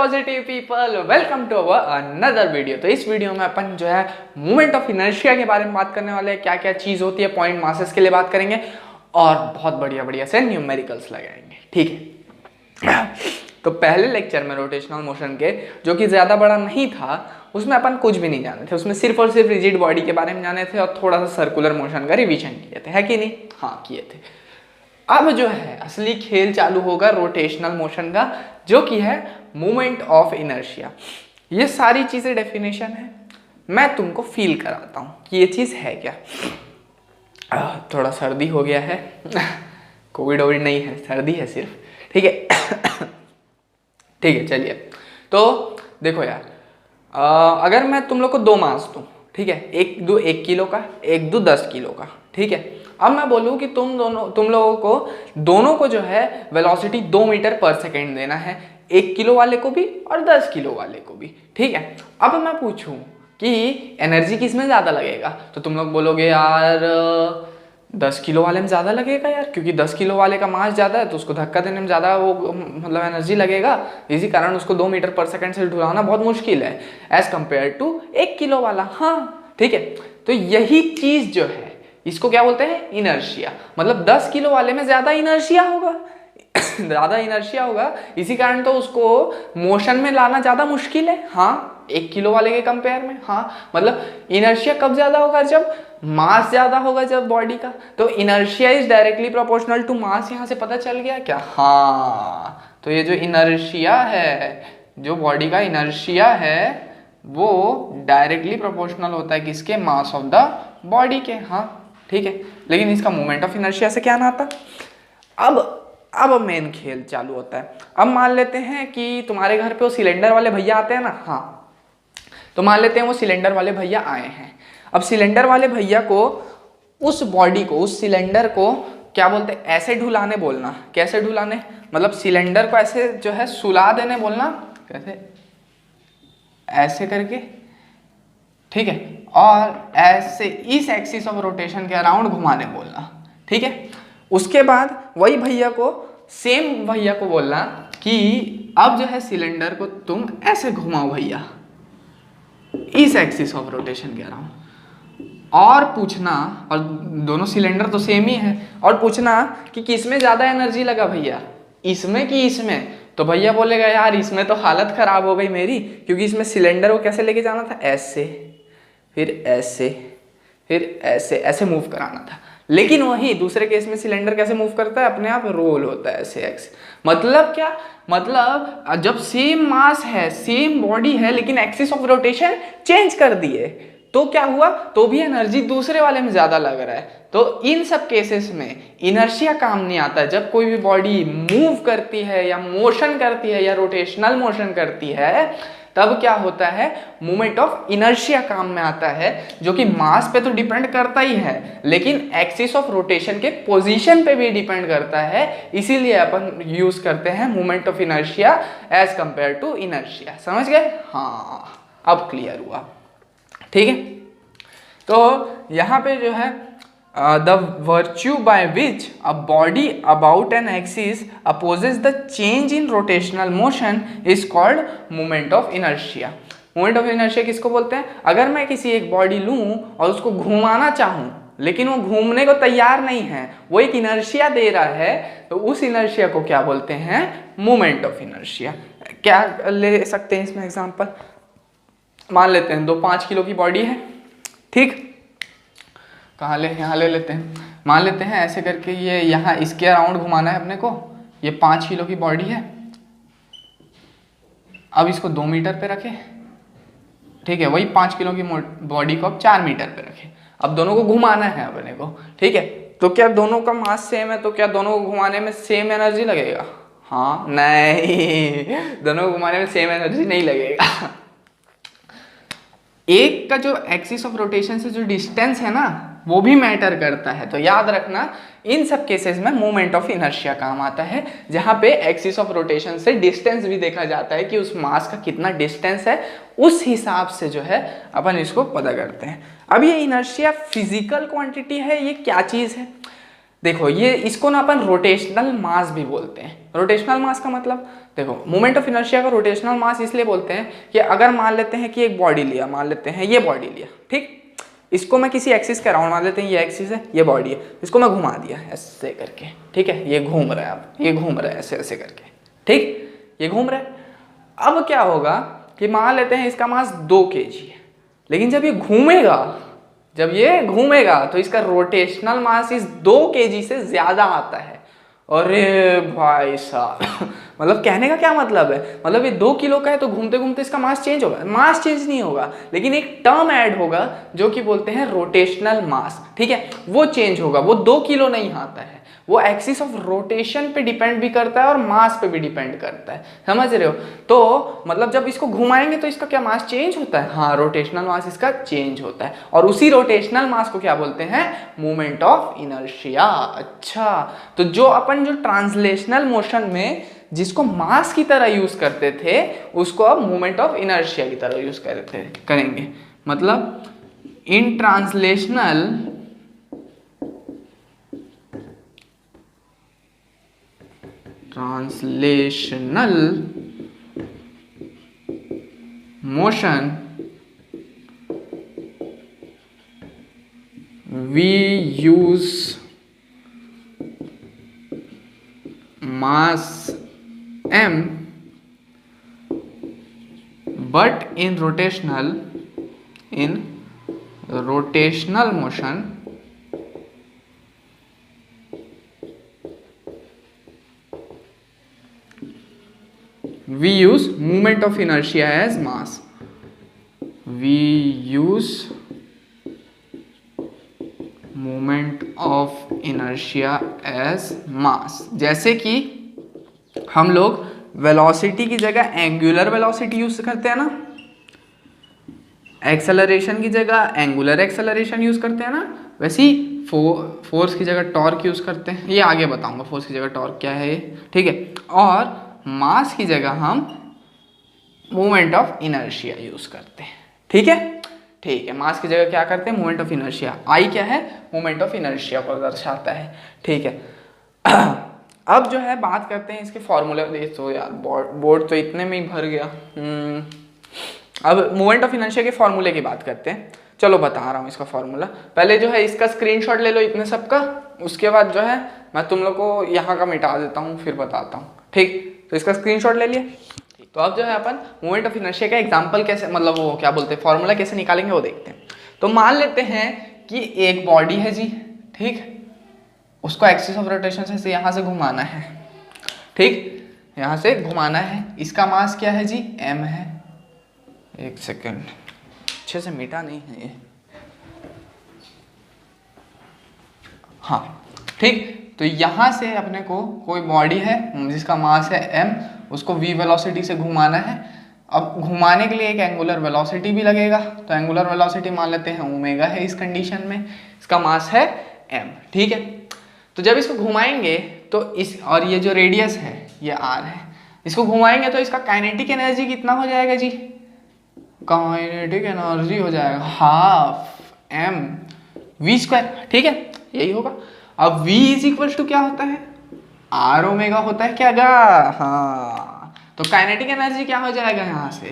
Positive people, welcome to our another video. तो इस video में अपन जो है मोमेंट ऑफ इनर्शिया के बारे में बात करने वाले हैं। क्या क्या चीज होती है, पॉइंट मासेस के लिए बात करेंगे और बहुत बढ़िया बढ़िया से न्यूमेरिकल्स लगाएंगे। ठीक है, तो पहले लेक्चर में रोटेशनल मोशन के, जो कि ज्यादा बड़ा नहीं था, उसमें अपन कुछ भी नहीं जाने थे। उसमें सिर्फ और सिर्फ रिजिड बॉडी के बारे में जाने थे और थोड़ा सा सर्कुलर मोशन का रिविजन किए थे, है कि नहीं? हाँ, किए थे। अब जो है असली खेल चालू होगा रोटेशनल मोशन का, जो कि है मोमेंट ऑफ इनर्शिया। ये सारी चीजें डेफिनेशन है, मैं तुमको फील कराता हूँ कि ये चीज है क्या। थोड़ा सर्दी हो गया है कोविड वोविड नहीं है, सर्दी है सिर्फ। ठीक है ठीक है, चलिए। तो देखो यार, अगर मैं तुम लोग को दो मास दूं, ठीक है, एक दो 1 किलो का, एक दो 10 किलो का, ठीक है। अब मैं बोलूँ कि तुम लोगों को दोनों को जो है वेलोसिटी 2 मीटर पर सेकेंड देना है, 1 किलो वाले को भी और 10 किलो वाले को भी, ठीक है। अब मैं पूछूं कि एनर्जी किसमें ज़्यादा लगेगा, तो तुम लोग बोलोगे यार 10 किलो वाले में ज़्यादा लगेगा यार, क्योंकि 10 किलो वाले का मास ज़्यादा है तो उसको धक्का देने में ज़्यादा वो मतलब एनर्जी लगेगा। इसी कारण उसको 2 मीटर पर सेकेंड से ढुलाना बहुत मुश्किल है एज कम्पेयर टू 1 किलो वाला। हाँ, ठीक है। तो यही चीज़ जो है, इसको क्या बोलते हैं? इनर्शिया। मतलब 10 किलो वाले में ज़्यादा इनर्शिया होगा ज़्यादा इनर्शिया होगा, इसी कारण तो उसको मोशन में लाना ज़्यादा मुश्किल है। हाँ, 1 किलो वाले के कंपेयर में। हाँ, मतलब इनर्शिया कब ज़्यादा होगा? जब मास ज़्यादा होगा, जब बॉडी का। तो inertia is directly proportional to mass. यहाँ से पता चल गया क्या? हाँ, तो ये जो इनर्शिया है, जो बॉडी का इनर्शिया है, वो डायरेक्टली प्रोपोर्शनल होता है किसके? मास ऑफ द बॉडी के। हाँ, ठीक है। लेकिन इसका मोमेंट ऑफ इनर्शिया से क्या नाता? अब मेन खेल चालू होता है। अब मान लेते हैं कि तुम्हारे घर पे वो सिलेंडर वाले भैया आते हैं ना। हाँ, तो मान लेते हैं वो सिलेंडर वाले भैया आए हैं। अब सिलेंडर वाले भैया को उस बॉडी को, उस सिलेंडर को क्या बोलते हैं? ऐसे ढुलाने बोलना। कैसे ढुलाने? मतलब सिलेंडर को ऐसे जो है सुला देने बोलना। कैसे? ऐसे करके, ठीक है, और ऐसे इस एक्सिस ऑफ रोटेशन के अराउंड घुमाने बोलना, ठीक है। उसके बाद वही भैया को, सेम भैया को बोलना कि अब जो है सिलेंडर को तुम ऐसे घुमाओ भैया, इस एक्सिस ऑफ रोटेशन के अराउंड, और पूछना, और दोनों सिलेंडर तो सेम ही है, और पूछना कि किसमें ज़्यादा एनर्जी लगा भैया, इसमें कि इसमें? तो भैया बोलेगा यार इसमें तो हालत खराब हो गई मेरी, क्योंकि इसमें सिलेंडर को कैसे लेके जाना था? ऐसे, फिर ऐसे, फिर ऐसे, ऐसे मूव कराना था। लेकिन वही दूसरे केस में सिलेंडर कैसे मूव करता है? अपने आप रोल होता है ऐसे एक्स। मतलब क्या? मतलब जब सेम मास है, सेम बॉडी है, लेकिन एक्सिस ऑफ रोटेशन चेंज कर दिए, तो क्या हुआ? तो भी एनर्जी दूसरे वाले में ज्यादा लग रहा है। तो इन सब केसेस में इनर्शिया काम नहीं आता। जब कोई भी बॉडी मूव करती है या मोशन करती है या रोटेशनल मोशन करती है, तब क्या होता है? मोमेंट ऑफ इनर्शिया काम में आता है, जो कि मास पे तो डिपेंड करता ही है, लेकिन एक्सिस ऑफ रोटेशन के पोजीशन पे भी डिपेंड करता है। इसीलिए अपन यूज करते हैं moment of inertia as compare to inertia. समझ गए? हाँ, अब क्लियर हुआ, ठीक है। तो यहाँ पे जो है the virtue by which a body about an axis opposes the change in rotational motion is called moment of inertia. Moment of inertia किसको बोलते हैं? अगर मैं किसी एक बॉडी लूं और उसको घुमाना चाहूं, लेकिन वो घूमने को तैयार नहीं है, वो एक इनर्शिया दे रहा है, तो उस इनर्शिया को क्या बोलते हैं? Moment of inertia. क्या ले सकते हैं इसमें एग्जांपल? मान लेते हैं 5 किलो की बॉडी है, ठीक। कहाँ ले? यहाँ ले लेते हैं। मान लेते हैं ऐसे करके ये यहाँ इसके अराउंड घुमाना है अपने को। ये 5 किलो की बॉडी है। अब इसको 2 मीटर पे रखे, ठीक है। वही 5 किलो की बॉडी को अब 4 मीटर पे रखे। अब दोनों को घुमाना है अपने को, ठीक है। तो क्या दोनों का मास सेम है? तो क्या दोनों को घुमाने में सेम एनर्जी लगेगा? हाँ, नहीं दोनों को घुमाने में सेम एनर्जी नहीं लगेगा। एक का जो एक्सिस ऑफ रोटेशन से जो डिस्टेंस है ना, वो भी मैटर करता है। तो याद रखना, इन सब केसेस में मोमेंट ऑफ इनर्शिया काम आता है, जहां पे एक्सिस ऑफ रोटेशन से डिस्टेंस भी देखा जाता है कि उस मास का कितना डिस्टेंस है, उस हिसाब से जो है अपन इसको पता करते हैं। अब ये इनर्शिया फिजिकल क्वांटिटी है, ये क्या चीज है? देखो ये इसको ना अपन रोटेशनल मास भी बोलते हैं। रोटेशनल मास का मतलब देखो मोमेंट ऑफ इनर्शिया का रोटेशनल मास इसलिए बोलते हैं कि अगर मान लेते हैं कि एक बॉडी लिया, मान लेते हैं ये बॉडी लिया, ठीक, इसको मैं किसी एक्सिस के अराउंड, मान लेते हैं ये एक्सिस है, ये बॉडी है, इसको मैं घुमा दिया ऐसे करके, ठीक है, ये घूम रहा है, अब ये घूम रहा है ऐसे ऐसे करके, ठीक, ये घूम रहा है। अब क्या होगा कि मान लेते हैं इसका मास 2 kg है, लेकिन जब ये घूमेगा तो इसका रोटेशनल मास इस 2 kg से ज्यादा आता है। अरे भाई साहब मतलब कहने का क्या मतलब है, मतलब ये 2 किलो का है तो घूमते घूमते इसका मास चेंज होगा, मास चेंज नहीं होगा, लेकिन एक टर्म ऐड होगा जो कि बोलते हैं रोटेशनल मास, ठीक है, वो चेंज होगा। वो 2 किलो नहीं आता है, वो एक्सिस ऑफ रोटेशन पे डिपेंड भी करता है और मास पे भी डिपेंड करता है, समझ रहे हो। तो मतलब जब इसको घुमाएंगे तो इसका क्या मास चेंज होता है, हाँ रोटेशनल मास इसका चेंज होता है, और उसी रोटेशनल मास को क्या बोलते हैं, मोमेंट ऑफ इनर्शिया। अच्छा, तो जो ट्रांसलेशनल मोशन में जिसको मास की तरह यूज करते थे उसको अब मोमेंट ऑफ इनर्शिया की तरह यूज करेंगे। मतलब इन translational motion we use mass m, but in rotational motion we use moment of inertia as mass. We use moment of inertia as mass. जैसे कि हम लोग वेलोसिटी की जगह एंगुलर वेलोसिटी यूज करते हैं ना, एक्सेलरेशन की जगह एंगुलर एक्सेलरेशन यूज करते हैं ना, वैसे ही फोर्स की जगह टॉर्क यूज करते हैं। ये आगे बताऊंगा फोर्स की जगह टॉर्क क्या है, ठीक है। और मास की जगह हम मोमेंट ऑफ इनर्शिया यूज करते हैं, ठीक है, ठीक है। मास की जगह क्या करते हैं, मोमेंट ऑफ इनर्शिया। आई क्या है, मोमेंट ऑफ इनर्शिया को दर्शाता है, ठीक है। अब जो है बात करते हैं इसके फॉर्मूले। तो यार बोर्ड तो इतने में ही भर गया। अब मोमेंट ऑफ इनर्शिया के फॉर्मूले की बात करते हैं। चलो बता रहा हूँ इसका फॉर्मूला। पहले जो है इसका स्क्रीनशॉट ले लो इतने सब का, उसके बाद जो है मैं तुम लोग को यहाँ का मिटा देता हूँ फिर बताता हूँ, ठीक। तो इसका स्क्रीनशॉट ले लिए। तो अब जो है अपन मोमेंट ऑफ इनर्शिया का एग्जांपल कैसे, मतलब वो क्या बोलते हैं, फॉर्मूला कैसे निकालेंगे वो देखते हैं। तो मान लेते हैं कि एक बॉडी है जी, ठीक, उसको एक्सिस ऑफ रोटेशन से यहाँ से घुमाना है, ठीक, यहाँ से घुमाना है। इसका मास क्या है जी, m है। एक सेकेंड, अच्छे से मिटा नहीं है ये, हाँ, ठीक। तो यहाँ से अपने को कोई बॉडी है जिसका मास है m, उसको v वेलोसिटी से घुमाना है। अब घुमाने के लिए एक एंगुलर वेलोसिटी भी लगेगा, तो एंगुलर वेलोसिटी मान लेते हैं ओमेगा है इस कंडीशन में, इसका मास है m, ठीक है। तो जब इसको घुमाएंगे तो इस, और ये जो रेडियस है ये r है, इसको घुमाएंगे तो इसका काइनेटिक एनर्जी कितना हो जाएगा जी, काइनेटिक एनर्जी हो जाएगा हाफ m v स्क्वायर, ठीक है, यही होगा। अब v इज इक्वल टू क्या होता है, r ओमेगा होता है क्या गा, हाँ। तो काइनेटिक एनर्जी क्या हो जाएगा यहाँ से,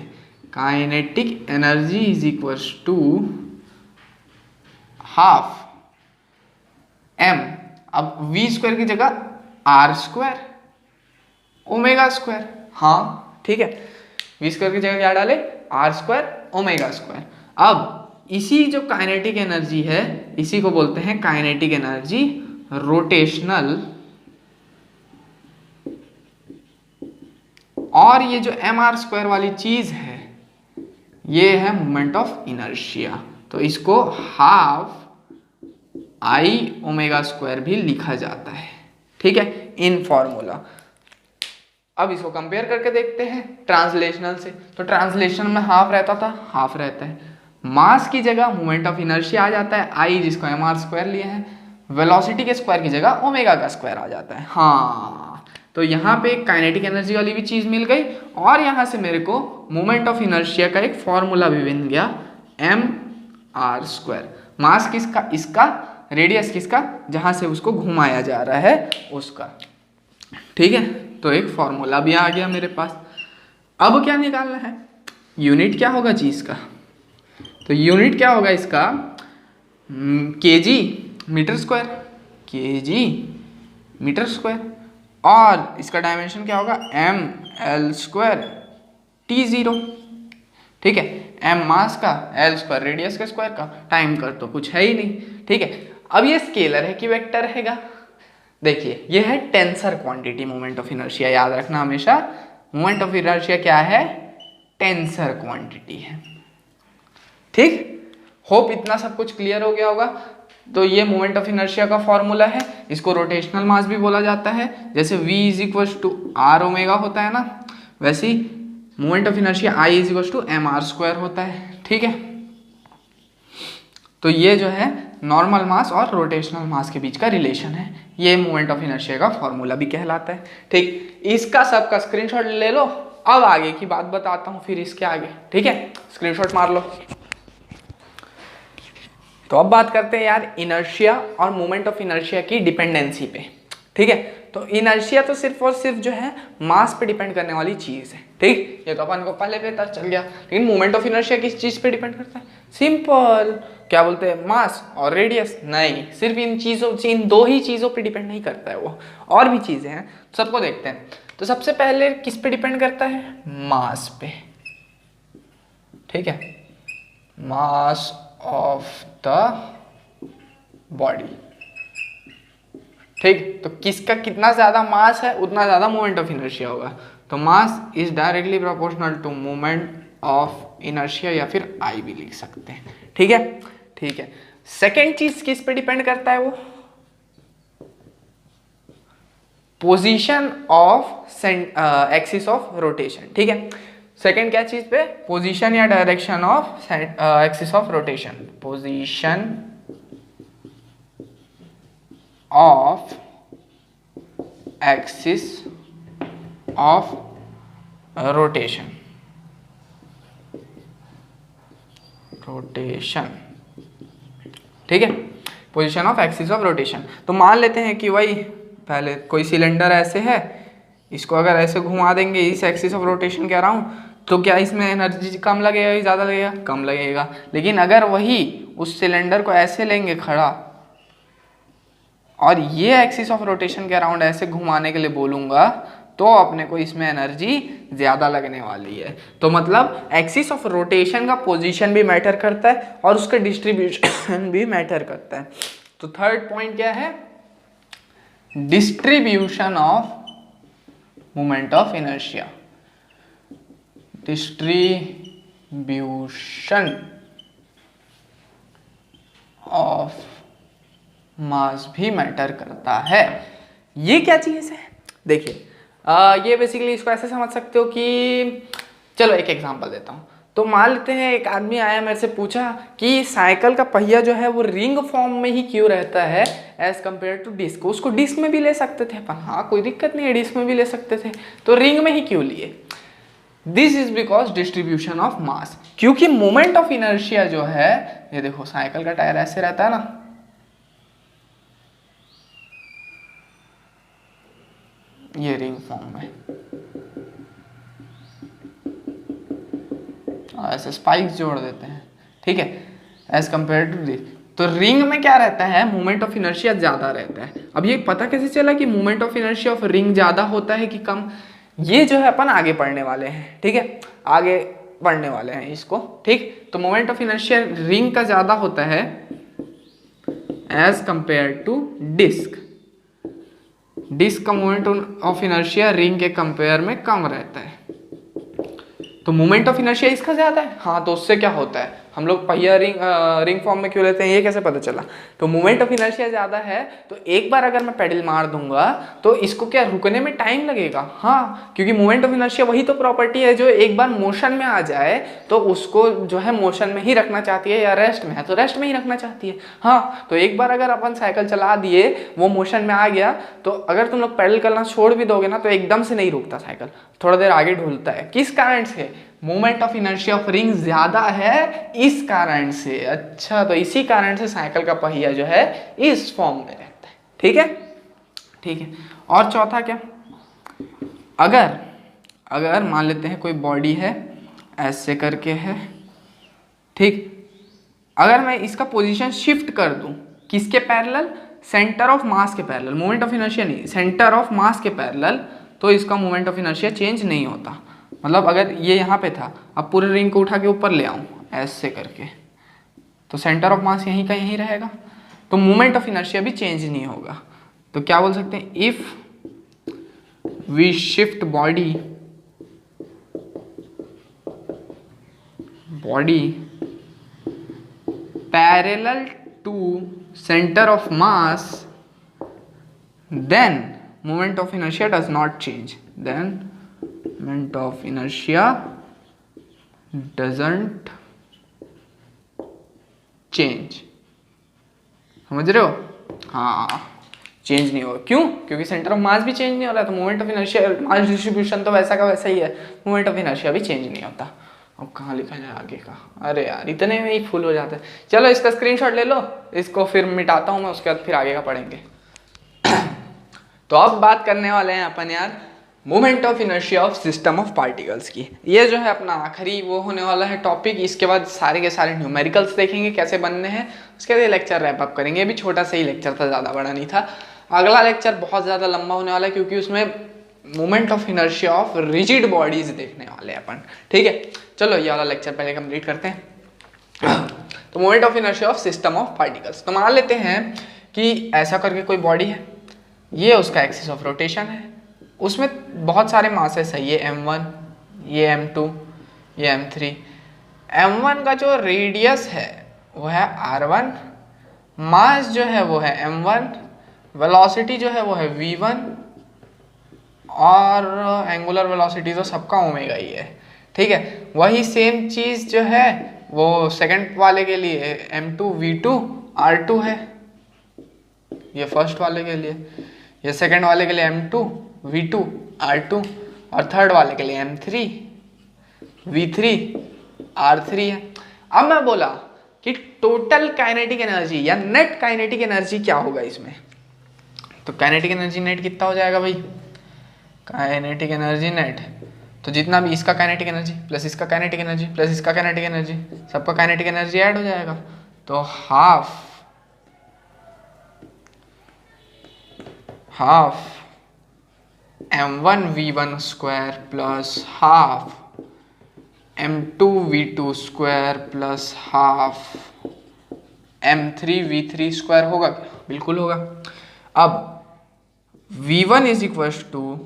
kinetic energy is equal to half m। अब v स्क्वायर की जगह r स्क्वायर ओमेगा स्क्वायर, हाँ, ठीक है। v स्क्वायर की जगह क्या डाले, r स्क्वायर ओमेगा स्क्वायर। अब इसी जो काइनेटिक एनर्जी है इसी को बोलते हैं काइनेटिक एनर्जी रोटेशनल, और ये जो mr स्क्वायर वाली चीज है ये है मोमेंट ऑफ इनर्शिया। तो इसको हाफ i ओमेगा स्क्वायर भी लिखा जाता है, ठीक है, इन फॉर्मूला। अब इसको कंपेयर करके देखते हैं ट्रांसलेशनल से। तो ट्रांसलेशनल में हाफ रहता था, हाफ रहता है। मास की जगह मोमेंट ऑफ इनर्शिया आ जाता है i, जिसको mr स्क्वायर लिए हैं। वेलोसिटी के स्क्वायर की जगह ओमेगा का स्क्वायर आ जाता है, हाँ। तो यहाँ पे काइनेटिक एनर्जी वाली भी चीज मिल गई, और यहाँ से मेरे को मोमेंट ऑफ इनर्शिया का एक फॉर्मूला भी बन गया, mr स्क्वायर। मास किसका, इसका, रेडियस किसका, जहां से उसको घुमाया जा रहा है उसका। ठीक है, तो एक फॉर्मूला भी आ गया मेरे पास। अब क्या निकालना है, यूनिट क्या होगा चीज का, तो यूनिट क्या होगा इसका, KG metre square, KG metre square, और इसका डायमेंशन क्या होगा, M L square T zero. ठीक है, एम मास का, एल स्क्वायर रेडियस के स्क्वायर का, टाइम का तो कुछ है ही नहीं। ठीक है, अब ये स्केलर है कि वेक्टर रहेगा, देखिए ये है tensor quantity moment of inertia, याद रखना हमेशा मोमेंट ऑफ इनर्शिया क्या है, टेंसर क्वांटिटी है। ठीक, होप इतना सब कुछ क्लियर हो गया होगा। तो ये मोमेंट ऑफ इनर्शिया का फॉर्मूला है, इसको रोटेशनल मास भी बोला जाता है, जैसे v is equal to are omega होता है ना, वैसे ही moment of inertia I is equal to M R square होता है। ठीक है, तो ये जो है नॉर्मल मास और रोटेशनल मास के बीच का रिलेशन है, ये मोमेंट ऑफ इनर्शिया का फॉर्मूला भी कहलाता है। ठीक, इसका सबका स्क्रीनशॉट ले लो, अब आगे की बात बताता हूँ फिर इसके आगे। ठीक है, स्क्रीनशॉट मार लो। तो अब बात करते हैं यार इनर्शिया और मोमेंट ऑफ इनर्शिया की डिपेंडेंसी पे। ठीक है, तो इनर्शिया तो सिर्फ और सिर्फ जो है मास पे डिपेंड करने वाली चीज है। ठीक, ये तो अपन को पहले पता चल गया, लेकिन मोमेंट ऑफ इनर्शिया किस चीज पे डिपेंड करता है, सिंपल, क्या बोलते हैं, मास और रेडियस। नहीं, सिर्फ इन चीजों, इन दो ही चीजों पे डिपेंड नहीं करता है वो, और भी चीजें हैं, सबको देखते हैं। तो सबसे पहले किस पे डिपेंड करता है, मास पे। ठीक है, मास ऑफ द बॉडी। ठीक, तो किसका कितना ज्यादा मास है उतना ज्यादा मोमेंट ऑफ इनर्शिया होगा, तो mass is directly proportional to moment of inertia, या फिर आई भी लिख सकते हैं। ठीक है, ठीक है। सेकेंड चीज किस पे डिपेंड करता है, वो position of axis of rotation. ठीक है, सेकेंड क्या चीज पे, पोजीशन या direction of axis of rotation, position of axis of rotation, rotation. ठीक है, position of axis of rotation. तो मान लेते हैं कि भाई पहले कोई सिलेंडर ऐसे है, इसको अगर ऐसे घुमा देंगे, इस एक्सिस ऑफ रोटेशन कह रहा हूँ, तो क्या इसमें एनर्जी कम लगेगा या ज़्यादा लगेगा, कम लगेगा। लेकिन अगर वही उस सिलेंडर को ऐसे लेंगे खड़ा, और ये एक्सिस ऑफ रोटेशन के अराउंड ऐसे घुमाने के लिए बोलूँगा, तो अपने को इसमें एनर्जी ज़्यादा लगने वाली है। तो मतलब एक्सिस ऑफ रोटेशन का पोजीशन भी मैटर करता है और उसका डिस्ट्रीब्यूशन भी मैटर करता है। तो थर्ड पॉइंट क्या है, distribution of moment of inertia, distribution of mass भी मैटर करता है। ये क्या चीज है, देखिए ये बेसिकली इसको ऐसे समझ सकते हो कि, चलो एक एग्जांपल देता हूँ। तो मान लेते हैं एक आदमी आया मेरे से पूछा कि साइकिल का पहिया जो है वो रिंग फॉर्म में ही क्यों रहता है एज कंपेयर टू डिस्क। उसको डिस्क में भी ले सकते थे अपन, हाँ कोई दिक्कत नहीं है, डिस्क में भी ले सकते थे, तो रिंग में ही क्यों लिए। This is because distribution of mass, क्योंकि मोमेंट ऑफ इनर्शिया जो है, ये देखो साइकिल का टायर ऐसे रहता है ना, ये रिंग फॉर्म में, ऐसे स्पाइक्स जोड़ देते हैं। ठीक है, एज कंपेयर टू दिस, तो रिंग में क्या रहता है, मोमेंट ऑफ इनर्शिया ज्यादा रहता है। अब ये पता कैसे चला कि moment of inertia of ring ज्यादा होता है कि कम, ये जो है अपन आगे पढ़ने वाले हैं। ठीक है, आगे पढ़ने वाले हैं इसको। ठीक, तो मोमेंट ऑफ इनर्शिया रिंग का ज्यादा होता है as compare to disc. Disc का मोमेंट ऑफ इनर्शिया रिंग के कंपेयर में कम रहता है, तो मोमेंट ऑफ इनर्शिया इसका ज्यादा है। हाँ, तो उससे क्या होता है, हम लोग पहिया रिंग फॉर्म में क्यों लेते हैं, ये कैसे पता चला। तो मोमेंट ऑफ इनर्शिया ज्यादा है, तो एक बार अगर मैं पेडल मार दूंगा तो इसको क्या रुकने में टाइम लगेगा। हाँ, क्योंकि मोमेंट ऑफ इनर्शिया वही तो प्रॉपर्टी है जो एक बार मोशन में आ जाए तो उसको जो है मोशन में ही रखना चाहती है, या रेस्ट में है तो रेस्ट में ही रखना चाहती है। हाँ, तो एक बार अगर अपन साइकिल चला दिए, वो मोशन में आ गया, तो अगर तुम लोग पेडल करना छोड़ भी दोगे ना तो एकदम से नहीं रुकता साइकिल, थोड़ा देर आगे ढुलता है। किस कारण से, moment of inertia of ring ज्यादा है इस कारण से। अच्छा, तो इसी कारण से साइकिल का पहिया जो है इस फॉर्म में रहता है। ठीक है, ठीक है। और चौथा क्या, अगर मान लेते हैं कोई बॉडी है ऐसे करके है, ठीक, अगर मैं इसका पोजीशन शिफ्ट कर दूं किसके पैरेलल, सेंटर ऑफ मास के पैरेलल, मोमेंट ऑफ इनर्शिया नहीं, सेंटर ऑफ मास के पैरेलल, तो इसका मोमेंट ऑफ इनर्शिया चेंज नहीं होता। मतलब अगर ये यहाँ पे था, अब पूरे रिंग को उठा के ऊपर ले आऊं ऐसे करके, तो सेंटर ऑफ मास यहीं का यहीं रहेगा, तो मोमेंट ऑफ इनर्शिया भी चेंज नहीं होगा। तो क्या बोल सकते हैं, if we shift body parallel to center of mass, then moment of inertia does not change, then moment of inertia doesn't change। समझ रहे हो? हाँ, चेंज नहीं होगा। क्यों? क्योंकि सेंटर ऑफ मास भी चेंज नहीं हो रहा है, तो moment of inertia, mass distribution तो वैसा का वैसा ही है, मोमेंट ऑफ इनर्शिया भी चेंज नहीं होता। अब कहाँ लिखा जाए आगे का, अरे यार इतने में ही फुल हो जाता है। चलो इसका स्क्रीनशॉट ले लो, इसको फिर मिटाता हूँ मैं, उसके बाद फिर आगे का पढ़ेंगे। तो अब बात करने वाले हैं अपन यार moment of inertia of system of particles की। ये जो है अपना आखिरी वो होने वाला है टॉपिक। इसके बाद सारे के सारे न्यूमेरिकल्स देखेंगे कैसे बनने हैं, उसके बाद ये लेक्चर रैप अप करेंगे। ये भी छोटा सा ही लेक्चर था, ज़्यादा बड़ा नहीं था। अगला लेक्चर बहुत ज़्यादा लंबा होने वाला है क्योंकि उसमें moment of inertia of rigid bodies देखने वाले हैं अपन। ठीक है, चलो ये वाला लेक्चर पहले कंप्लीट करते हैं। तो moment of inertia of system of particles, तो मान लेते हैं कि ऐसा करके कोई बॉडी है, ये उसका एक्सिस ऑफ रोटेशन है, उसमें बहुत सारे मासेस है, ये m1, ये m2, ये m3। m1 का जो रेडियस है वो है r1, मास जो है वो है m1, वेलोसिटी जो है वो है v1, और एंगुलर वेलोसिटी तो सबका ओमेगा ही है। ठीक है, वही सेम चीज़ जो है वो सेकंड वाले के लिए m2 v2 r2 है, ये फर्स्ट वाले के लिए, ये सेकंड वाले के लिए m2 v2 r2, और थर्ड वाले के लिए m3 v3 r3 है। अब मैं बोला कि टोटल काइनेटिक एनर्जी या नेट काइनेटिक एनर्जी क्या होगा इसमें, तो काइनेटिक एनर्जी नेट कितना हो जाएगा भाई, काइनेटिक एनर्जी नेट, तो जितना भी इसका काइनेटिक एनर्जी प्लस इसका काइनेटिक एनर्जी प्लस इसका काइनेटिक एनर्जी, सबका काइनेटिक एनर्जी ऐड हो जाएगा, तो half m1 v1 square plus half m2 v2 square plus half m3 v3 square होगा क्या? बिल्कुल होगा। अब v1 is equal to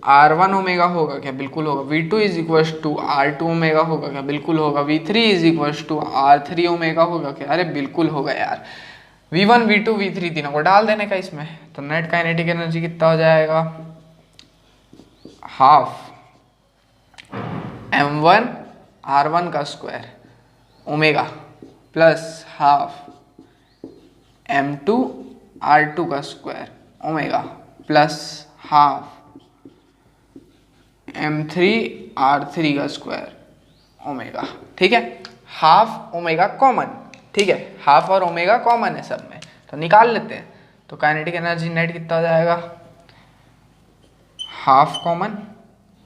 r1 omega होगा क्या? बिल्कुल होगा। v2 is equal to r2 omega होगा क्या? बिल्कुल होगा। v3 is equal to r3 omega होगा क्या? अरे बिल्कुल होगा यार। v1 v2 v3 तीनों को डाल देने का इसमें, तो नेट काइनेटिक एनर्जी कितना हो जाएगा, हाफ m1 r1 का square omega plus half m2 r2 का square omega plus half m3 r3 का स्क्वायर ओमेगा। ठीक है, हाफ ओमेगा कॉमन, ठीक है, हाफ और ओमेगा कॉमन है सब में, तो निकाल लेते हैं। तो काइनेटिक एनर्जी नेट कितना हो जाएगा, हाफ कॉमन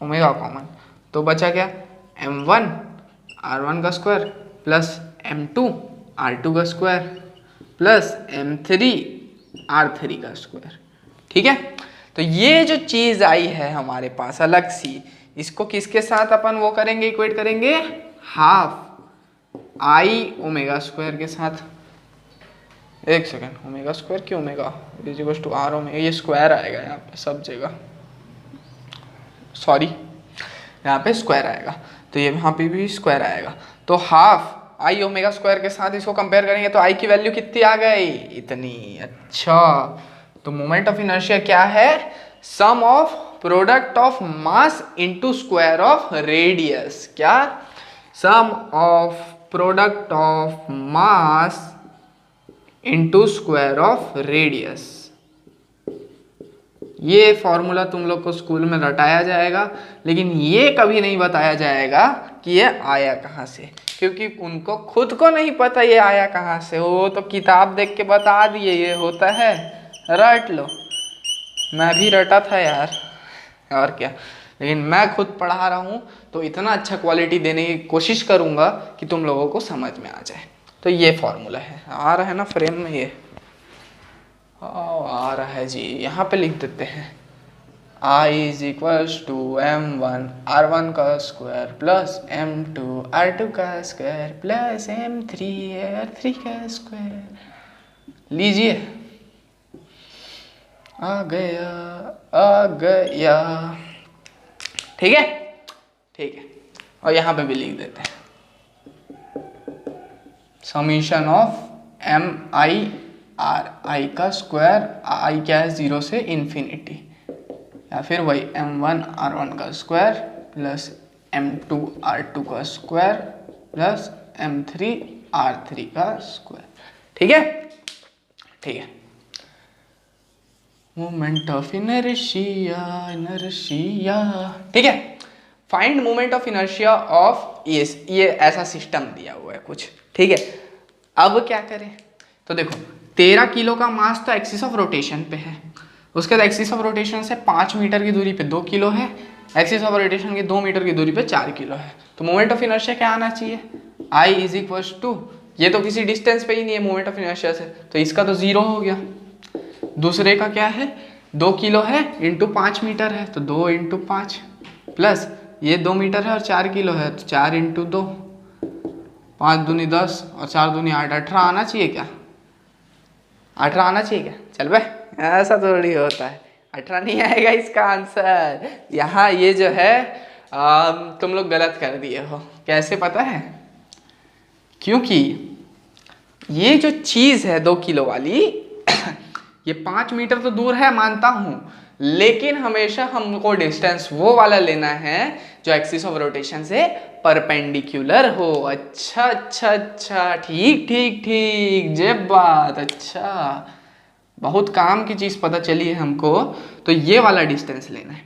ओमेगा कॉमन, तो बचा क्या, m1 r1 का स्क्वायर प्लस m2 r2 का स्क्वायर प्लस m3 r3 का स्क्वायर। ठीक है, तो ये जो चीज़ आई है हमारे पास अलग सी, इसको किसके साथ अपन वो करेंगे, इक्वेट करेंगे, हाफ आई ओमेगा स्क्वायर के साथ। एक सेकेंड, ओमेगा स्क्वायर क्यों, omega is equal to are omega, ये स्क्वायर आएगा यहाँ पे सब जगह, सॉरी यहाँ पे स्क्वायर आएगा, तो ये यहाँ पे भी स्क्वायर आएगा। तो हाफ आई ओमेगा स्क्वायर के साथ इसको कंपेयर करेंगे तो आई की वैल्यू कितनी आ गई, इतनी। अच्छा, तो मोमेंट ऑफ इनर्शिया क्या है, sum of product of mass into square of radius. क्या, sum of product of mass into square of radius. ये फॉर्मूला तुम लोग को स्कूल में रटाया जाएगा, लेकिन ये कभी नहीं बताया जाएगा कि ये आया कहाँ से, क्योंकि उनको खुद को नहीं पता ये आया कहाँ से। वो तो किताब देख के बता दिए ये होता है, रट लो। मैं भी रटा था यार, और क्या, लेकिन मैं खुद पढ़ा रहा हूँ तो इतना अच्छा क्वालिटी देने की कोशिश करूँगा कि तुम लोगों को समझ में आ जाए। तो ये फॉर्मूला है, आ रहा है ना फ्रेम में, ये आ रहा है जी, यहाँ पे लिख देते हैं। I is equals to m1 r1 का स्क्वायर प्लस m2 r2 का स्क्वायर प्लस m3 r3 का स्क्वायर। लीजिए, आ गया आ गया। ठीक है, ठीक है, और यहाँ पे भी लिख देते हैं summation of M I R, I का स्क्वायर, आई क्या है 0 से इन्फिनिटी, या फिर वही m1 r1 का स्क्वायर प्लस m2 r2 का स्क्वायर प्लस m3 r3 का स्क्वायर। ठीक है, ठीक है। मोमेंट ऑफ इनर्शिया, इनर्शिया, ठीक है। Find moment of inertia of ये ऐसा सिस्टम दिया हुआ है कुछ, ठीक है। अब क्या करें, तो देखो 13 किलो का मास तो एक्सिस ऑफ रोटेशन पे है, उसके बाद एक्सिस ऑफ रोटेशन से 5 मीटर की दूरी पे 2 किलो है, एक्सिस ऑफ रोटेशन की 2 मीटर की दूरी पे 4 किलो है। तो मोमेंट ऑफ इनर्शिया क्या आना चाहिए, I इज इक्वल्स टू, ये तो किसी डिस्टेंस पे ही नहीं है मोमेंट ऑफ इनर्शिया से, तो इसका तो 0 हो गया। दूसरे का क्या है, 2 किलो है इंटू 5 मीटर है, तो 2 इंटू 5 प्लस ये 2 मीटर है और 4 किलो है, तो 4 इंटू 2, 5 दूनी 10 और 4 दूनी 8, 18 आना चाहिए क्या, 18 आना चाहिए क्या? चल भाई, ऐसा थोड़ी होता है, 18 नहीं आएगा इसका आंसर। यहाँ ये जो है तुम लोग गलत कर दिए हो। कैसे पता है, क्योंकि ये जो चीज़ है 2 किलो वाली ये 5 मीटर तो दूर है मानता हूँ, लेकिन हमेशा हमको डिस्टेंस वो वाला लेना है जो एक्सिस ऑफ रोटेशन से परपेंडिकुलर हो। अच्छा अच्छा अच्छा, ठीक ठीक ठीक, जे बात, अच्छा, बहुत काम की चीज़ पता चली है हमको। तो ये वाला डिस्टेंस लेना है,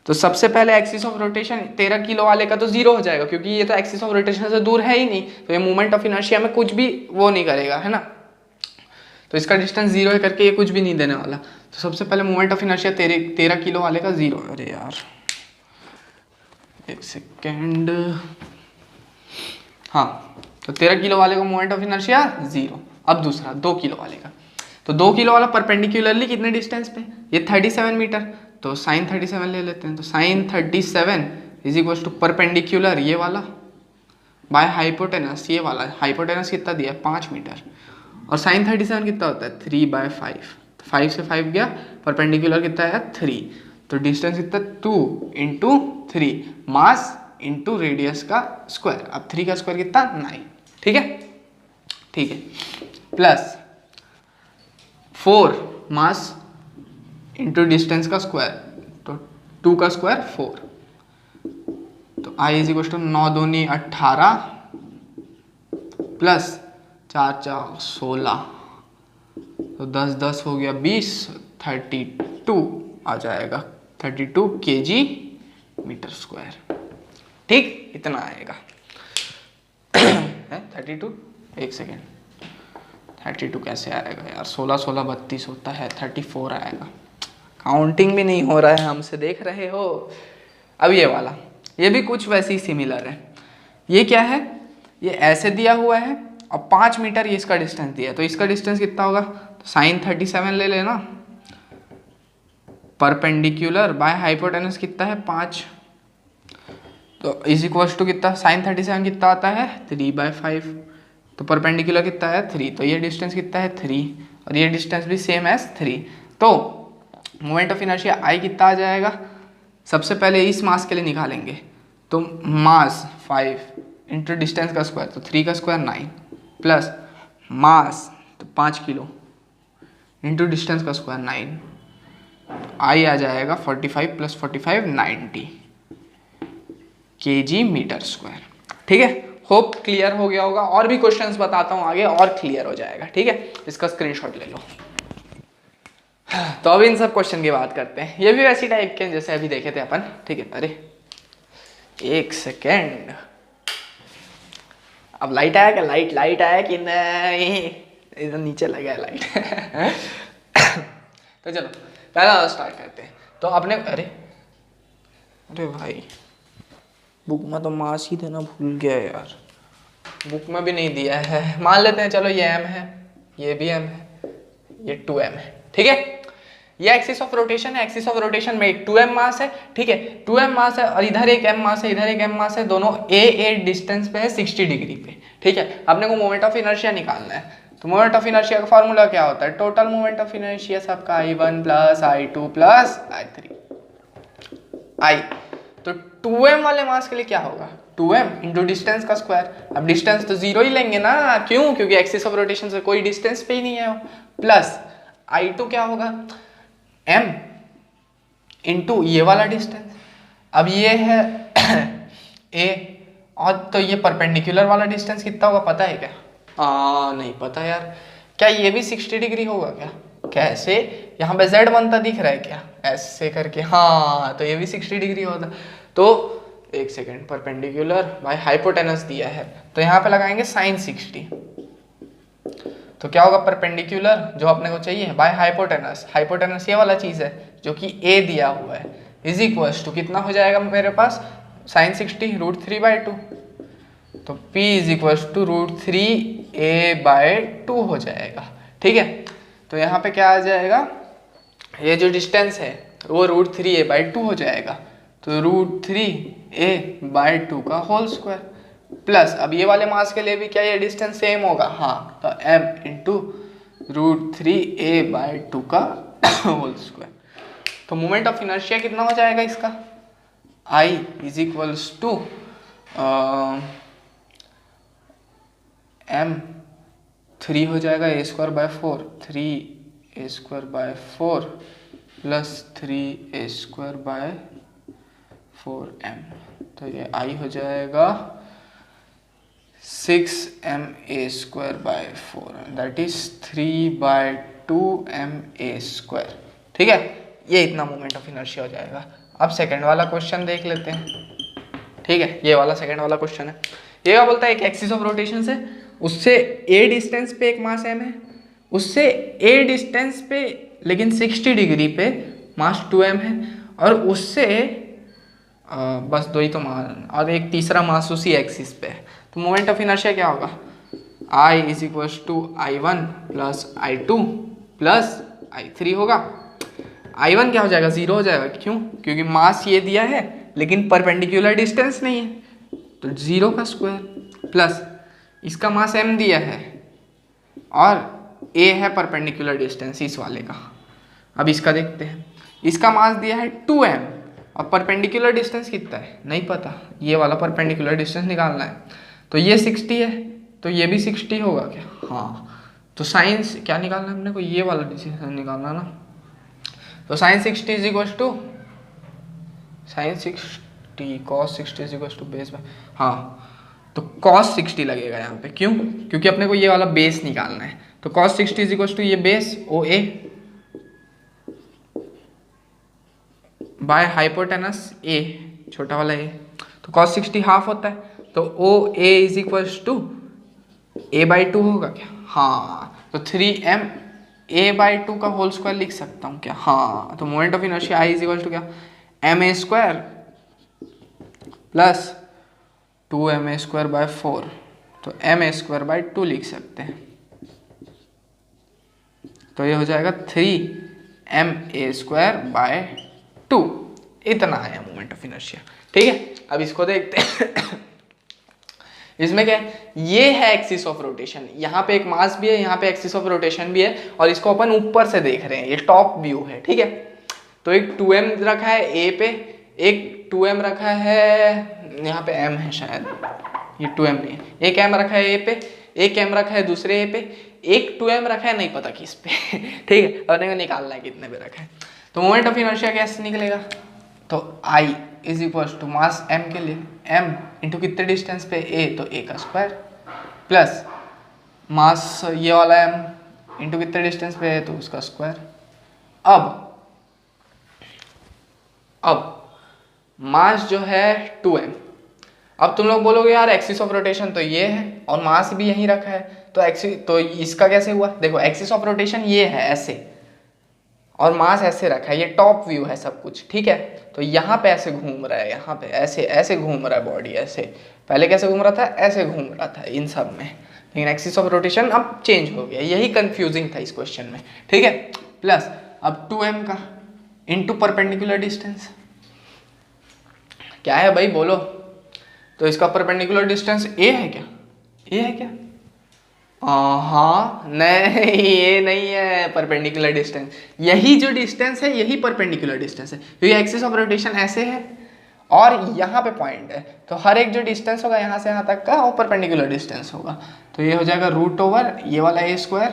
तो सबसे पहले एक्सिस ऑफ रोटेशन 13 किलो वाले का तो 0 हो जाएगा, क्योंकि ये तो एक्सिस ऑफ रोटेशन से दूर है ही नहीं, तो ये मोमेंट ऑफ इनर्शिया में कुछ भी वो नहीं करेगा, है ना। तो इसका डिस्टेंस 0 है करके ये कुछ भी नहीं देने वाला। तो सबसे पहले मोमेंट ऑफ इनर्शिया 13 किलो वाले का 0। अरे यार एक सेकेंड, हाँ, तो 13 किलो वाले का मोमेंट ऑफ इनर्शिया 0। अब दूसरा 2 किलो वाले का, तो 2 किलो वाला परपेंडिकुलरली कितने डिस्टेंस पे, ये 37 मीटर, तो साइन 37 ले लेते हैं। तो sine 37 is equal to perpendicular ये वाला बाय हाइपोटेनस, ये वाला हाइपोटेनस कितना दिया है 5 मीटर, और साइन 37 कितना होता है 3/5, तो 5 से 5 गया, परपेंडिकुलर कितना है 3, तो डिस्टेंस कितना 2 इंटू 3, मास इंटू रेडियस का स्क्वायर। अब 3 का स्क्वायर कितना 9, ठीक है, ठीक है, प्लस 4 मास इंटू डिस्टेंस का स्क्वायर, तो 2 का स्क्वायर 4, तो I इज इक्वल टू 9 दूनी 18 प्लस 4 4 16, तो 10 10 हो गया 20, 32 आ जाएगा, 32 kg मीटर स्क्वायर। ठीक, इतना आएगा है 32, एक सेकेंड, 32 कैसे आएगा यार, 16 16 32 होता है, 34 आएगा। काउंटिंग भी नहीं हो रहा है हमसे, देख रहे हो। अब ये वाला, ये भी कुछ वैसे ही सिमिलर है। ये क्या है, ये ऐसे दिया हुआ है और 5 मीटर ये इसका डिस्टेंस दिया है, तो इसका डिस्टेंस कितना होगा, तो साइन 37 ले लेना, परपेंडिकुलर बाय हाइपोटेनस कितना है 5, तो इज इक्वल टू कितना, साइन 37 कितना आता है 3/5, तो परपेंडिकुलर कितना है 3, तो ये डिस्टेंस कितना है 3, और ये डिस्टेंस भी सेम एज 3। तो मोमेंट ऑफ इनर्शिया I कितना आ जाएगा, सबसे पहले इस मास के लिए निकालेंगे, तो मास 5 इंटू डिस्टेंस का स्क्वायर, तो 3 का स्क्वायर 9, प्लस मास तो 5 किलो इंटू डिस्टेंस का स्क्वायर 9, I आ जाएगा 45 प्लस 45 90 kg मीटर स्क्वायर। ठीक है, होप क्लियर हो गया होगा। और भी क्वेश्चंस बताता हूँ आगे और क्लियर हो जाएगा, ठीक है, इसका स्क्रीनशॉट ले लो। तो अब इन सब क्वेश्चन की बात करते हैं, ये भी वैसी टाइप के हैं जैसे अभी देखे थे अपन, ठीक है। अरे एक सेकेंड, अब लाइट आया क्या? लाइट आया कि नहीं? इधर नीचे लगा है लाइट। तो चलो पहला वाला स्टार्ट करते हैं। तो आपने अरे भाई बुक में तो मास ही देना भूल गया यार, बुक में भी नहीं दिया है। मान लेते हैं चलो ये m है, ये भी m है, ये 2m है, ठीक है। ये एक्सिस ऑफ रोटेशन है, एक्सिस ऑफ रोटेशन में एक 2m मास है, ठीक है, 2m मास है और इधर एक m मास है, इधर एक m मास है, दोनों a डिस्टेंस पे है 60 डिग्री पे, ठीक है। अपने को मोमेंट ऑफ इनर्शिया निकालना है। तो मोमेंट ऑफ इनर्शिया का फॉर्मूला क्या होता है? टोटल मोमेंट ऑफ इनर्शिया सबका I1 plus I2 plus I3 I। तो 2m वाले मास के लिए क्या होगा? 2m इंटू डिस्टेंस का स्क्वायर। अब डिस्टेंस तो जीरो ही लेंगे ना, क्यों? क्योंकि एक्सिस ऑफ रोटेशन से कोई डिस्टेंस पे ही नहीं है। प्लस I2 क्या होगा? m इंटू ये वाला डिस्टेंस। अब ये है a और तो ये परपेंडिकुलर वाला डिस्टेंस कितना होगा पता है क्या? नहीं पता यार। क्या ये भी 60 डिग्री होगा क्या? कैसे? यहाँ पे z बनता दिख रहा है क्या? ऐसे करके, हाँ तो ये भी 60 डिग्री होता। तो एक सेकेंड, परपेंडिकुलर बाय हाइपोटेनस दिया है तो यहाँ पे लगाएंगे साइन 60। तो क्या होगा? परपेंडिकुलर जो अपने को चाहिए बाय हाइपोटेनस, हाइपोटेनस ये वाला चीज है जो कि a दिया हुआ है, इज इक्वल्स टू कितना हो जाएगा मेरे पास? साइन 60 √3/2। तो p is equals to √3a/2 हो जाएगा, ठीक है। तो यहाँ पे क्या आ जाएगा? ये जो डिस्टेंस है वो √3a/2 हो जाएगा। तो √3a/2 का होल स्क्वायर प्लस, अब ये वाले मास के लिए भी क्या ये डिस्टेंस सेम होगा? हाँ, तो m इंटू √3a/2 का होल स्क्वायर। तो मोमेंट ऑफ इनर्शिया कितना हो जाएगा इसका? I is equals to m3 हो जाएगा a²/4, 3a²/4 प्लस 3a²/4m। तो ये I हो जाएगा 6ma²/4, दैट इज 3/2ma², ठीक है। ये इतना मोमेंट ऑफ इनर्शिया हो जाएगा। अब सेकंड वाला क्वेश्चन देख लेते हैं, ठीक है। ये वाला सेकंड वाला क्वेश्चन है। ये क्या बोलता है? एक एक्सिस ऑफ रोटेशन से उससे a डिस्टेंस पे एक मास m है, उससे a डिस्टेंस पे लेकिन 60 डिग्री पे मास 2m है, और उससे बस दो ही तो मान, और एक तीसरा मास उसी एक्सिस पे है। तो मोमेंट ऑफ इनर्शिया क्या होगा? I is equals to I1 plus I2 plus I3 होगा। I1 क्या हो जाएगा? 0 हो जाएगा, क्यों? क्योंकि मास ये दिया है लेकिन परपेंडिकुलर डिस्टेंस नहीं है, तो 0 का स्क्वायर प्लस इसका मास m दिया है और a है परपेंडिकुलर डिस्टेंस इस वाले का। अब इसका देखते हैं, इसका मास दिया है 2m और परपेंडिकुलर डिस्टेंस कितना है नहीं पता, ये वाला परपेंडिकुलर डिस्टेंस निकालना है। तो ये 60 है तो ये भी 60 होगा क्या? हाँ, तो साइंस क्या निकालना है अपने को? ये वाला डिस्टेंस निकालना ना। तो sine 60 is equal to sine 60 cos 60 is equal to base by, हाँ तो कॉस 60 लगेगा यहाँ पे, क्यों? क्योंकि अपने को ये वाला बेस निकालना है। तो कॉस 60 इज इक्वल टू ये base OA by hypotenuse A, छोटा वाला A। तो कॉस 60 हाफ होता है, तो OA is equal to a/2 होगा क्या? हाँ, तो 3m a/2 का होल स्क्वायर लिख सकता हूँ क्या? हाँ, तो moment of inertia I is equal to क्या? ma² प्लस 2ma²/4, तो ma²/2 लिख सकते हैं। तो ये हो जाएगा 3ma²/2। इतना आया मोमेंट ऑफ इनर्शिया, ठीक है। अब इसको देखते हैं। इसमें क्या है? ये है एक्सिस ऑफ रोटेशन, यहाँ पे एक मास भी है, यहाँ पे एक्सिस ऑफ रोटेशन भी है, और इसको अपन ऊपर से देख रहे हैं, ये टॉप व्यू है, ठीक है। तो एक 2m रखा है A पे, एक 2m रखा है, यहाँ पे m है शायद, ये 2m नहीं है, एक m रखा है A पे, एक m रखा है दूसरे A पे, एक 2m रखा है नहीं पता किस पे, ठीक है। अपने को निकालना है कितने पे रखा है। तो मोमेंट ऑफ इनर्शिया कैसे निकलेगा? तो I is equal to mass m के लिए m इंटू कितने डिस्टेंस पे a, तो a का स्क्वायर प्लस मास ये वाला m इंटू कितने डिस्टेंस पे है तो उसका स्क्वायर। अब मास जो है 2m अब तुम लोग बोलोगे यार एक्सिस ऑफ रोटेशन तो ये है और मास भी यहीं रखा है, तो इसका कैसे हुआ? देखो एक्सिस ऑफ रोटेशन ये है ऐसे और मास ऐसे रखा है, ये टॉप व्यू है सब कुछ, ठीक है। तो यहाँ पे ऐसे घूम रहा है, यहाँ पे ऐसे ऐसे घूम रहा है बॉडी ऐसे, पहले कैसे घूम रहा था? ऐसे घूम रहा था इन सब में, लेकिन एक्सिस ऑफ रोटेशन अब चेंज हो गया, यही कंफ्यूजिंग था इस क्वेश्चन में, ठीक है। प्लस अब 2m का इनटू परपेंडिकुलर डिस्टेंस क्या है भाई बोलो? तो इसका परपेंडिकुलर डिस्टेंस a है क्या? a है क्या? हाँ नहीं, ये नहीं है परपेंडिकुलर डिस्टेंस, यही जो डिस्टेंस है यही परपेंडिकुलर डिस्टेंस है, क्योंकि एक्सिस ऑफ रोटेशन ऐसे है और यहाँ पे पॉइंट है, तो हर एक जो डिस्टेंस होगा यहाँ से यहाँ तक का वो परपेंडिकुलर डिस्टेंस होगा। तो ये हो जाएगा रूट ओवर ये वाला a स्क्वायर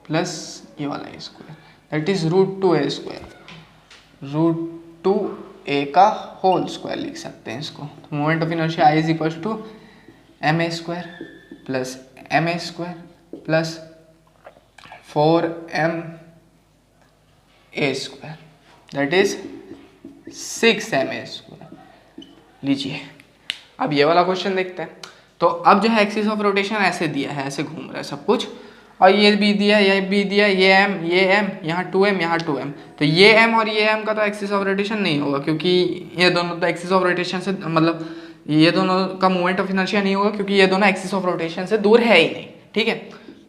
प्लस ये वाला a square, that is root 2a square, root 2a का होल स्क्वायर लिख सकते हैं इसको। तो moment of inertia I is equal to ma square plus ma square plus 4ma square, that is 6ma square. लीजिए अब ये वाला क्वेश्चन देखते हैं। तो अब जो है एक्सिस ऑफ रोटेशन ऐसे दिया है, ऐसे घूम रहा है सब कुछ, और ये भी दिया, ये भी दिया, ये m यहाँ 2m यहाँ 2m, तो ये m और ये m का तो एक्सिस ऑफ रोटेशन नहीं होगा, क्योंकि ये दोनों तो एक्सिस ऑफ रोटेशन से मतलब ये दोनों का मोमेंट ऑफ इनर्शिया नहीं होगा, क्योंकि ये दोनों एक्सिस ऑफ रोटेशन से दूर है ही नहीं, ठीक है।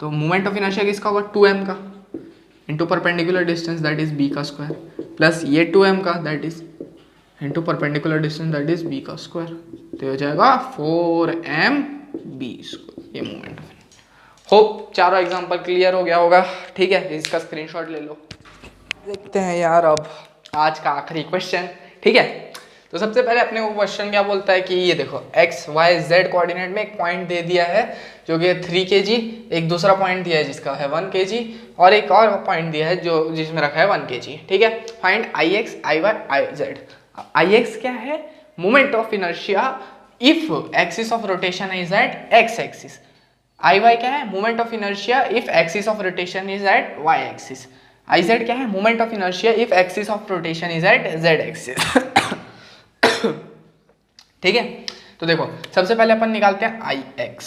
तो मोमेंट ऑफ इनर्शिया किसका होगा? 2m का into perpendicular distance that is b का स्क्वायर प्लस ये 2m का that is into perpendicular distance that is b का स्क्वायर, तो हो जाएगा 4mb स्क्वायर, ये मोमेंट ऑफ। होप चारों एग्जाम्पल क्लियर हो गया होगा, ठीक है। इसका स्क्रीनशॉट ले लो। देखते हैं यार अब आज का आखिरी क्वेश्चन, ठीक है। तो सबसे पहले अपने को क्वेश्चन क्या बोलता है कि ये देखो x y z कोऑर्डिनेट में एक पॉइंट दे दिया है जो कि 3 kg, एक दूसरा पॉइंट दिया है जिसका है 1 kg, और एक और पॉइंट दिया है जो जिसमें रखा है 1 kg, ठीक है। Find ix y z। ix क्या है? Moment of inertia if axis of rotation is at x axis. iy क्या है? Moment of inertia if axis of rotation is at y axis. iz क्या है? Moment of inertia if axis of rotation is at z axis. ठीक है। तो देखो सबसे पहले अपन निकालते हैं ix।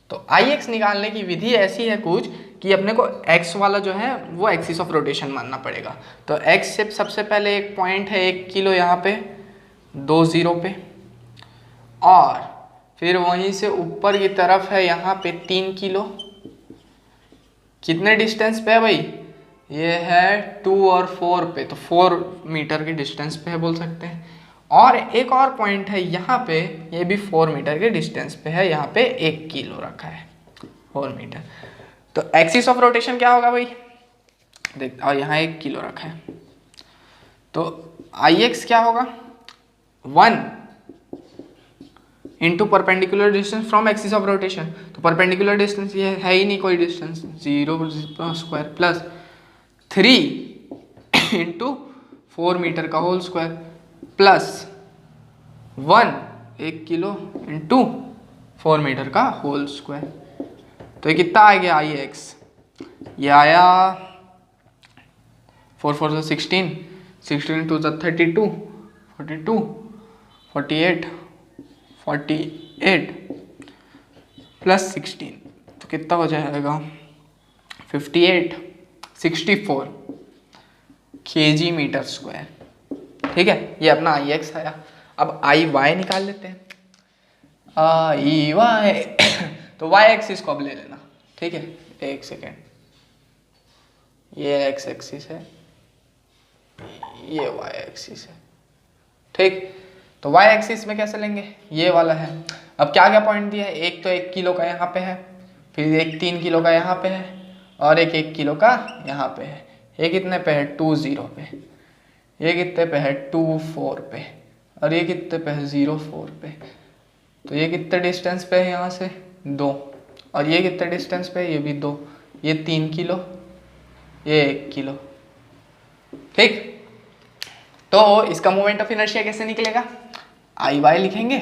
तो ix निकालने की विधि ऐसी है कुछ कि अपने को x वाला जो है वो एक्सिस ऑफ रोटेशन मानना पड़ेगा। तो x से सबसे पहले एक पॉइंट है 1 किलो यहाँ पे 2 0 पे, और फिर वहीं से ऊपर की तरफ है यहाँ पे 3 किलो। कितने डिस्टेंस पे है भाई? ये है 2 और 4 पे, तो 4 मीटर के डिस्टेंस पे है बोल सकते हैं। और एक और पॉइंट है यहाँ पे, ये भी 4 मीटर के डिस्टेंस पे है, यहाँ पे 1 किलो रखा है 4 मीटर। तो एक्सिस ऑफ रोटेशन क्या होगा भाई? देख, और यहाँ 1 किलो रखा है, तो ix क्या होगा? 1 into perpendicular distance from axis of rotation. तो परपेंडिकुलर डिस्टेंस ये है ही नहीं कोई distance, 0 square plus 3 into 4 metre का whole square plus 1 kilo into 4 metre का होल स्क्वायर। तो ये कितना आ गया ix? ये आया 4 4 16, 16 2 32, 42, 48, 48 प्लस 16, तो कितना हो जाएगा? 58, 64 kg मीटर स्क्वायर, ठीक है। ये अपना ix आया। अब iy निकाल लेते हैं। iy तो y एक्सिस को अब ले लेना, ठीक है। एक सेकेंड, ये x एक्सिस है, ये y एक्सिस है, ठीक। तो y एक्सिस में कैसे लेंगे? ये वाला है। अब क्या क्या पॉइंट दिया है? एक तो 1 किलो का यहाँ पे है, फिर एक 3 किलो का यहाँ पे है, और एक 1 किलो का यहाँ पे है। ये कितने पे है? 2 0 पे। ये कितने पे है? 2 4 पे। और ये कितने पे है? 0 4 पे। तो ये कितने डिस्टेंस पे है यहाँ से? 2। और ये कितने डिस्टेंस पे है? ये भी 2। ये 3 किलो, ये 1 किलो, ठीक। तो इसका मोमेंट ऑफ इनर्शिया कैसे निकलेगा? iy लिखेंगे,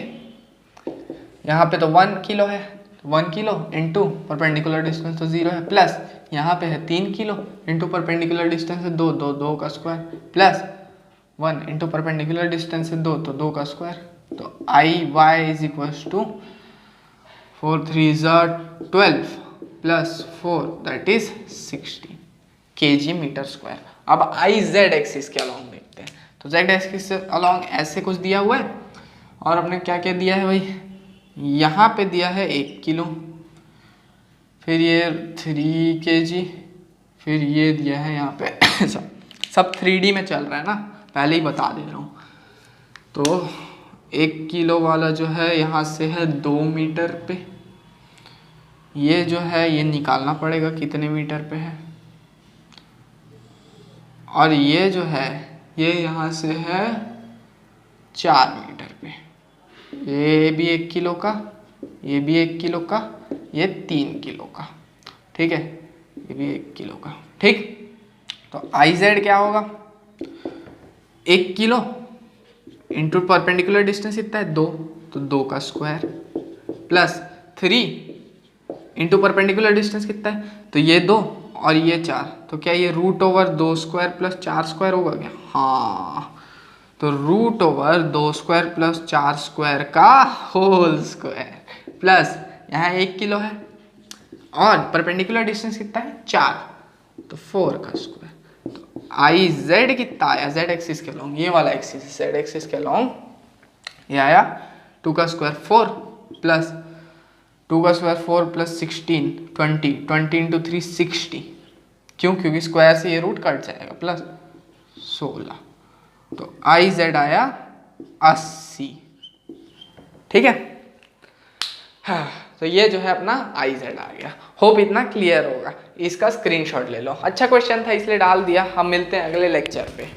यहाँ पे तो 1 किलो है, 1 किलो इंटू परपेंडिकुलर डिस्टेंस तो 0 है, प्लस यहाँ पे है 3 किलो इंटू परपेंडिकुलर डिस्टेंस है 2 2 2 का square, plus 1 into perpendicular distance है 2 तो 2 का स्क्वायर, तो I Y is equal to 4 3 12 plus 4 that is 16 kg metre square. अब आई जेड एक्सिस के अलॉन्ग देखते हैं। तो जेड एक्सिस से अलॉन्ग ऐसे कुछ दिया हुआ है और अपने क्या क्या दिया है भाई, यहाँ पे दिया है 1 किलो, फिर ये 3 kg, फिर ये दिया है यहाँ पे सब 3D में चल रहा है ना, पहले ही बता दे रहा हूँ। तो 1 किलो वाला जो है यहाँ से है 2 मीटर पे, ये जो है ये निकालना पड़ेगा कितने मीटर पे है, और ये जो है ये यहाँ से है 4 मीटर पे, ये भी 1 किलो का, ये भी 1 किलो का, ये 3 किलो का, ठीक है, ये भी 1 किलो का, ठीक। तो आई जेड क्या होगा, 1 किलो इंटू परपेंडिकुलर डिस्टेंस कितना है 2, तो 2 का square plus 3 into perpendicular distance कितना है, तो ये 2 और ये 4, तो क्या ये root over 2 square plus 4 square होगा क्या, हाँ। तो root over 2 square plus 4 square का होल स्क्वायर प्लस यहाँ 1 किलो है और परपेंडिकुलर डिस्टेंस कितना है 4, तो 4 का स्क्वायर। तो आई जेड कितना आया, जेड एक्सिस के अलॉन्ग, ये वाला एक्सिस जेड एक्सिस के अलॉन्ग ये आया 2 का स्क्वायर 4 प्लस 2 का स्क्वायर 4 प्लस 16 20 इंटू 3 60, क्यों, क्योंकि स्क्वायर से ये रूट कट जाएगा, प्लस 16। तो आई जेड आया 80, ठीक है। हाँ, तो ये जो है अपना आई जेड आ गया। होप इतना क्लियर होगा, इसका स्क्रीनशॉट ले लो। अच्छा क्वेश्चन था इसलिए डाल दिया। हम मिलते हैं अगले लेक्चर पे।